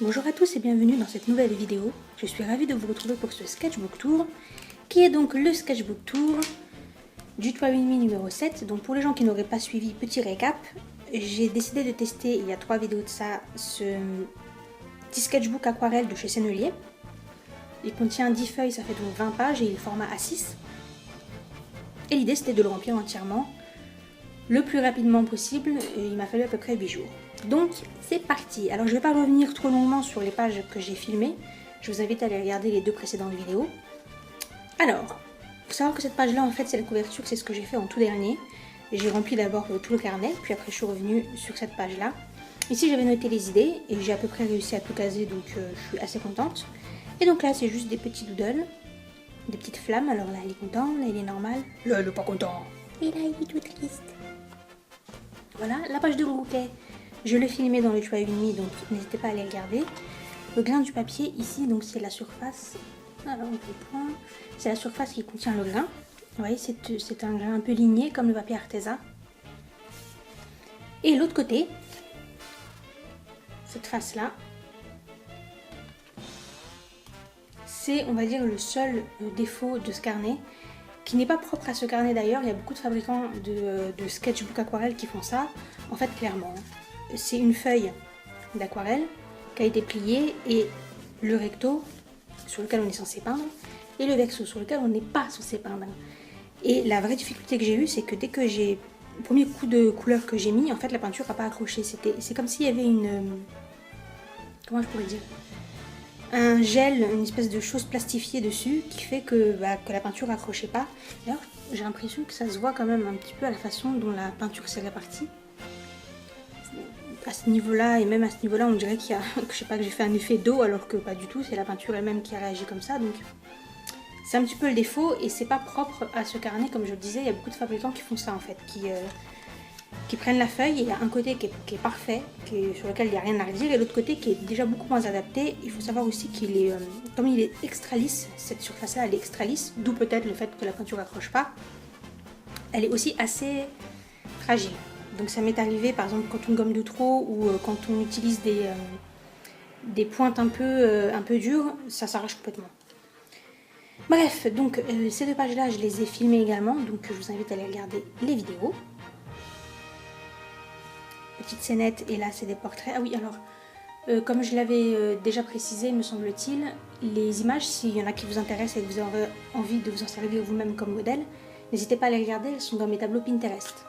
Bonjour à tous et bienvenue dans cette nouvelle vidéo. Je suis ravie de vous retrouver pour ce sketchbook tour, qui est donc le sketchbook tour du Toy With Me numéro 7. Donc pour les gens qui n'auraient pas suivi, petit récap, j'ai décidé de tester il y a 3 vidéos de ça, ce petit sketchbook aquarelle de chez Sennelier. Il contient 10 feuilles, ça fait donc 20 pages et il est format A6. Et l'idée c'était de le remplir entièrement le plus rapidement possible, et il m'a fallu à peu près 8 jours. Donc c'est parti. Alors je ne vais pas revenir trop longuement sur les pages que j'ai filmées, je vous invite à aller regarder les 2 précédentes vidéos. Alors, il faut savoir que cette page là en fait c'est la couverture, c'est ce que j'ai fait en tout dernier. J'ai rempli d'abord tout le carnet, puis après je suis revenue sur cette page là. Ici j'avais noté les idées et j'ai à peu près réussi à tout caser, donc je suis assez contente. Et donc là c'est juste des petits doodles, des petites flammes. Alors là il est content, là il est normal, là il est pas content, et là il est tout triste. Voilà, la page de bouquet, je l'ai filmé dans le Toy With Me, donc n'hésitez pas à aller regarder. Le grain du papier, ici, donc c'est la surface, alors on fait le point, c'est la surface qui contient le grain. Vous voyez, c'est un grain un peu ligné, comme le papier Arteza. Et l'autre côté, cette face-là, c'est, on va dire, le seul défaut de ce carnet, qui n'est pas propre à ce carnet d'ailleurs. Il y a beaucoup de fabricants de sketchbook aquarelle qui font ça. En fait, clairement, c'est une feuille d'aquarelle qui a été pliée et le recto sur lequel on est censé peindre et le verso sur lequel on n'est pas censé peindre. Et la vraie difficulté que j'ai eue, c'est que dès que j'ai le premier coup de couleur que j'ai mis, en fait la peinture n'a pas accroché. C'est comme s'il y avait une... comment je pourrais dire, un gel, une espèce de chose plastifiée dessus qui fait que la peinture accrochait pas. D'ailleurs, j'ai l'impression que ça se voit quand même un petit peu à la façon dont la peinture s'est répartie. À ce niveau-là, et même à ce niveau-là, on dirait qu'il y a, je sais pas, que j'ai fait un effet d'eau alors que pas du tout, c'est la peinture elle-même qui a réagi comme ça. Donc c'est un petit peu le défaut et c'est pas propre à ce carnet, comme je le disais. Il y a beaucoup de fabricants qui font ça en fait, qui prennent la feuille et il y a un côté qui est parfait, sur lequel il n'y a rien à redire, et l'autre côté qui est déjà beaucoup moins adapté. Il faut savoir aussi qu'il est, comme il est extra lisse, cette surface-là elle est extra lisse, d'où peut-être le fait que la peinture n'accroche pas. Elle est aussi assez fragile. Donc ça m'est arrivé par exemple quand on gomme de trop ou quand on utilise des pointes un peu dures, ça s'arrache complètement. Bref, donc ces 2 pages-là je les ai filmées également, donc je vous invite à aller regarder les vidéos. Petite scénette, et là c'est des portraits. Ah oui, alors comme je l'avais déjà précisé, me semble-t-il, les images, s'il y en a qui vous intéressent et que vous avez envie de vous en servir vous-même comme modèle, n'hésitez pas à les regarder, elles sont dans mes tableaux Pinterest.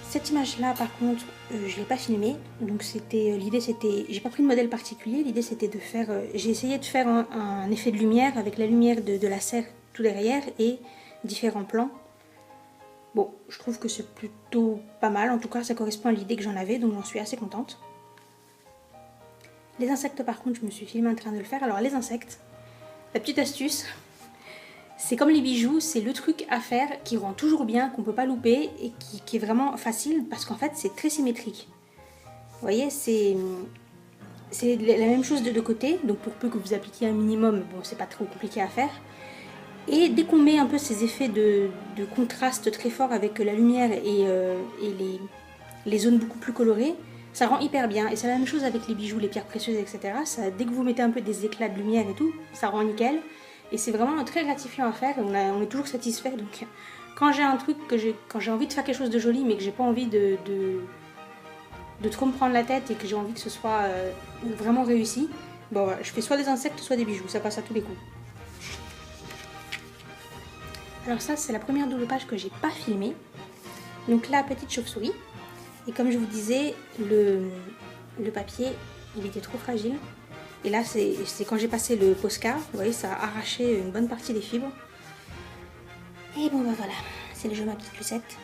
Cette image-là, par contre, je ne l'ai pas filmée, donc l'idée c'était, j'ai pas pris de modèle particulier, l'idée c'était de faire, j'ai essayé de faire un effet de lumière avec la lumière de la serre tout derrière et différents plans. Bon, je trouve que c'est plutôt pas mal, en tout cas ça correspond à l'idée que j'en avais, donc j'en suis assez contente. Les insectes par contre, je me suis filmée en train de le faire. Alors les insectes, la petite astuce, c'est comme les bijoux, c'est le truc à faire qui rend toujours bien, qu'on peut pas louper et qui est vraiment facile parce qu'en fait c'est très symétrique. Vous voyez, c'est la même chose de deux côtés, donc pour peu que vous appliquiez un minimum, bon c'est pas trop compliqué à faire. Et dès qu'on met un peu ces effets de contraste très fort avec la lumière et les zones beaucoup plus colorées, ça rend hyper bien. Et c'est la même chose avec les bijoux, les pierres précieuses, etc. Dès que vous mettez un peu des éclats de lumière et tout, ça rend nickel. Et c'est vraiment très gratifiant à faire, on est toujours satisfait. Donc quand j'ai un truc, quand j'ai envie de faire quelque chose de joli mais que j'ai pas envie de trop me prendre la tête et que j'ai envie que ce soit vraiment réussi, bon, voilà, je fais soit des insectes soit des bijoux, ça passe à tous les coups. Alors ça c'est la première double page que j'ai pas filmée. Donc là, petite chauve-souris. Et comme je vous disais, le papier il était trop fragile. Et là c'est quand j'ai passé le Posca, vous voyez, ça a arraché une bonne partie des fibres. Et bon bah voilà, c'est le jeu ma petite Lucette.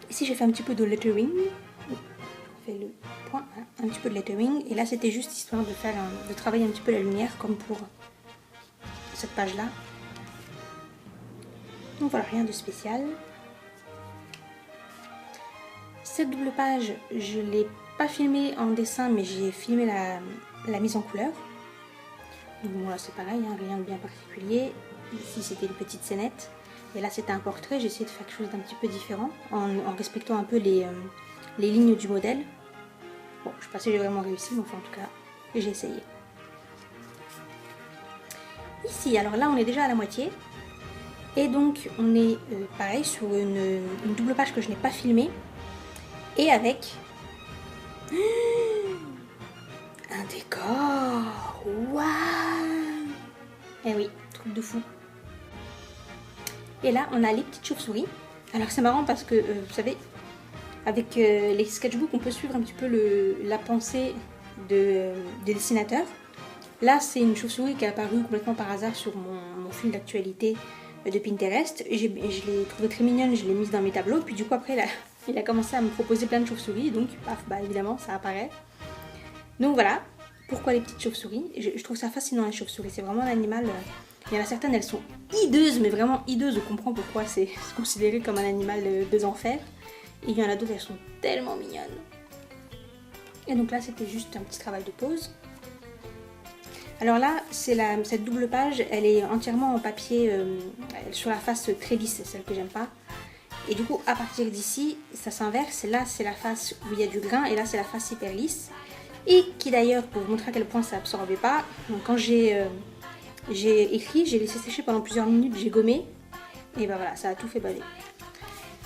Ici j'ai fait un petit peu de lettering. On fait le point, hein, un petit peu de lettering. Et là c'était juste histoire de travailler un petit peu la lumière comme pour cette page là. Donc voilà, rien de spécial. Cette double page, je ne l'ai pas filmée en dessin, mais j'ai filmé la mise en couleur. Donc bon, là c'est pareil, hein, rien de bien particulier. Ici c'était une petite scénette. Et là c'était un portrait, j'ai essayé de faire quelque chose d'un petit peu différent, en respectant un peu les lignes du modèle. Bon, je sais pas si j'ai vraiment réussi, mais enfin en tout cas, j'ai essayé. Ici, alors là on est déjà à la moitié. Et donc on est pareil sur une double page que je n'ai pas filmée. Et avec un décor. Waouh! Eh oui, truc de fou. Et là on a les petites chauves-souris. Alors c'est marrant parce que vous savez, avec les sketchbooks on peut suivre un petit peu la pensée des dessinateurs. Là c'est une chauve-souris qui est apparue complètement par hasard sur mon fil d'actualité de Pinterest. Je l'ai trouvée très mignonne, je l'ai mise dans mes tableaux. Puis du coup après il a commencé à me proposer plein de chauves-souris. Donc paf, bah évidemment ça apparaît. Donc voilà, pourquoi les petites chauves-souris. Je trouve ça fascinant les chauves-souris, c'est vraiment un animal... Il y en a certaines, elles sont hideuses, mais vraiment hideuses. On comprend pourquoi c'est considéré comme un animal des enfers. Et il y en a d'autres, elles sont tellement mignonnes. Et donc là, c'était juste un petit travail de pose. Alors là, cette double page, elle est entièrement en papier sur la face très lisse, c'est celle que j'aime pas. Et du coup, à partir d'ici, ça s'inverse. Là, c'est la face où il y a du grain, et là, c'est la face hyper lisse. Et qui d'ailleurs, pour vous montrer à quel point ça absorbait pas, donc quand j'ai écrit, j'ai laissé sécher pendant plusieurs minutes, j'ai gommé, et ben voilà, ça a tout fait baver.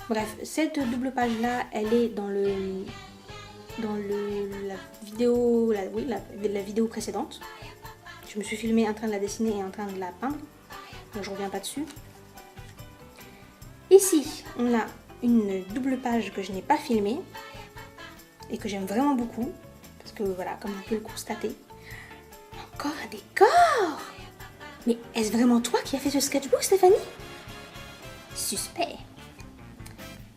Bref, cette double page là, elle est dans la vidéo précédente. Je me suis filmée en train de la dessiner et en train de la peindre, donc je reviens pas dessus. Ici, on a une double page que je n'ai pas filmée et que j'aime vraiment beaucoup, parce que voilà, comme vous pouvez le constater, encore un décor. Mais est-ce vraiment toi qui as fait ce sketchbook, Stéphanie? Suspect.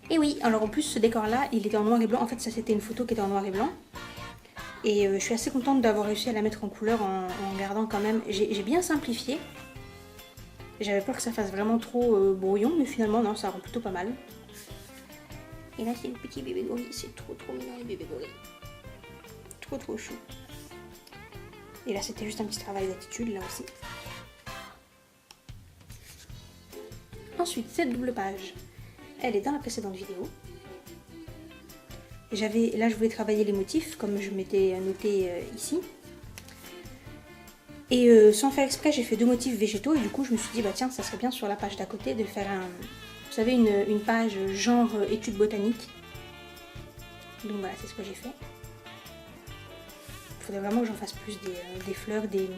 Et oui, alors en plus ce décor-là, il était en noir et blanc. En fait, ça c'était une photo qui était en noir et blanc. Et je suis assez contente d'avoir réussi à la mettre en couleur en gardant quand même... J'ai bien simplifié. J'avais peur que ça fasse vraiment trop brouillon, mais finalement non, ça rend plutôt pas mal. Et là c'est le petit bébé gorille, c'est trop mignon les bébés gorilles. Trop chou. Et là c'était juste un petit travail d'attitude là aussi. Ensuite, cette double page, elle est dans la précédente vidéo. Là, je voulais travailler les motifs, comme je m'étais noté ici. Et sans faire exprès, j'ai fait deux motifs végétaux. Et du coup, je me suis dit, bah tiens, ça serait bien sur la page d'à côté de faire vous savez, une page genre études botaniques. Donc voilà, c'est ce que j'ai fait. Il faudrait vraiment que j'en fasse plus des fleurs, des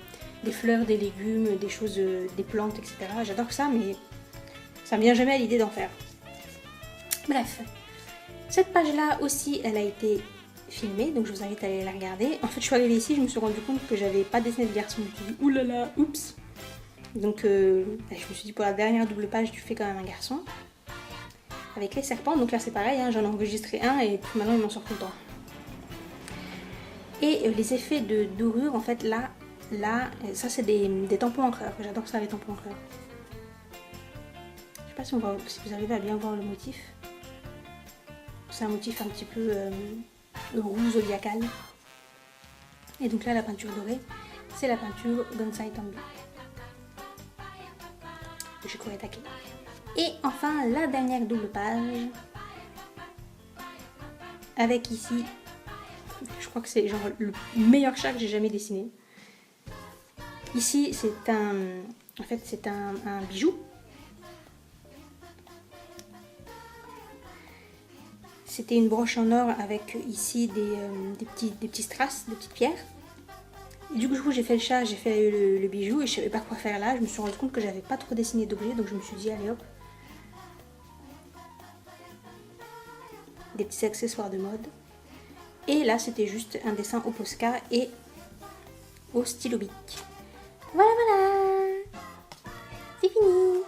fleurs, des légumes, des choses, des plantes, etc. J'adore ça, mais... ça me vient jamais à l'idée d'en faire. Bref, cette page-là aussi, elle a été filmée, donc je vous invite à aller la regarder. En fait, je suis arrivée ici, je me suis rendu compte que j'avais pas dessiné de garçon. Je me suis dit, oulala, oups. Donc, je me suis dit, pour la dernière double page, tu fais quand même un garçon. Avec les serpents, donc là c'est pareil, hein, j'en ai enregistré un et puis maintenant il m'en sort tout le temps. Et les effets de dorure, en fait, là, ça c'est des tampons encreurs. J'adore ça, les tampons encreurs. Je sais pas si vous arrivez à bien voir le motif. C'est un motif un petit peu rouge zodiacal. Et donc là, la peinture dorée, c'est la peinture Gonsai Tambi. Je pourrais attaquer. Et enfin, la dernière double page. Avec ici, je crois que c'est genre le meilleur chat que j'ai jamais dessiné. Ici, c'est un bijou. C'était une broche en or avec ici des petits strass, des petites pierres. Et du coup, j'ai fait le chat, j'ai fait le bijou et je savais pas quoi faire là. Je me suis rendu compte que j'avais pas trop dessiné d'objets, donc je me suis dit allez hop. Des petits accessoires de mode. Et là, c'était juste un dessin au Posca et au stylo bic. Voilà, c'est fini.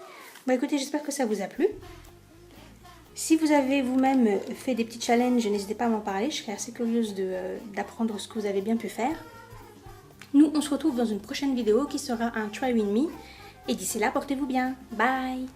Bon, écoutez, j'espère que ça vous a plu. Si vous avez vous-même fait des petits challenges, n'hésitez pas à m'en parler. Je serais assez curieuse d'apprendre ce que vous avez bien pu faire. Nous, on se retrouve dans une prochaine vidéo qui sera un Try With Me. Et d'ici là, portez-vous bien. Bye!